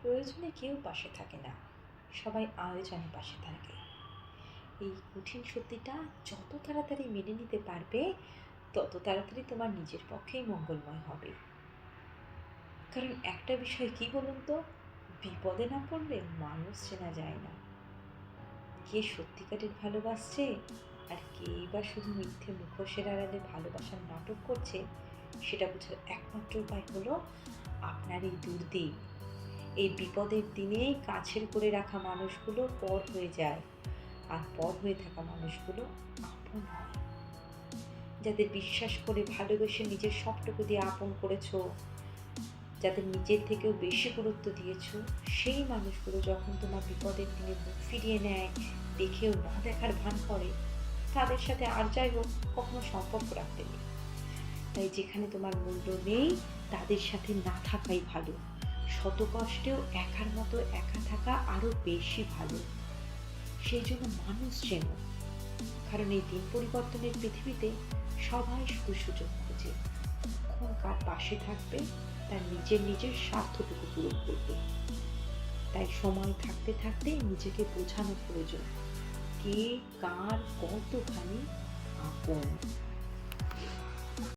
প্রয়োজনে কেউ পাশে থাকে না, সবাই আয়োজনে পাশে থাকে। এই কঠিন সত্যিটা যত তাড়াতাড়ি মেনে নিতে পারবে, তত তাড়াতাড়ি তোমার নিজের পক্ষেই মঙ্গলময় হবে। কারণ একটা বিষয় কি বলুন তো, বিপদে না পড়লে মানুষ চেনা যায় না। কে সত্যিকারের ভালোবাসছে আর কেই বা শুধু মিথ্যে মুখোশের আড়ালে ভালোবাসার নাটক করছে, সেটা বোঝার একমাত্র উপায় হলো আপনার এই দুর্দিন। এই বিপদের দিনেই কাছের করে রাখা মানুষগুলো পর হয়ে যায়, আর পর হয়ে থাকা মানুষগুলো আপন হয়। যাদের বিশ্বাস করে ভালোবেসে নিজের সবটুকু দিয়ে আপন করেছো, যাদের নিজের থেকেও বেশি গুরুত্ব দিয়েছো, সেই মানুষগুলো যখন তোমার বিপদের দিনে মুখ ফিরিয়ে নেয়, দেখেও না দেখার ভান করে, তাদের সাথে আর যাই হোক কখনো সম্পর্ক রাখতে নেই। তাই যেখানে তোমার মূল্য নেই, তাদের সাথে না থাকাই ভালো। শত কষ্টেও একার মতো একা থাকা আরো বেশি ভালো। সেই জন্য মানুষ চেনো, কারণ এই দিন পরিবর্তনের পৃথিবীতে সবাই শুধু সুযোগ খোঁজে, কখন কার পাশে থাকবে তার নিজের স্বার্থটুকু পূরণ করবে। তাই সময় থাকতে থাকতে নিজেকে বোঝানো প্রয়োজন, কে কার কতখানি আপন।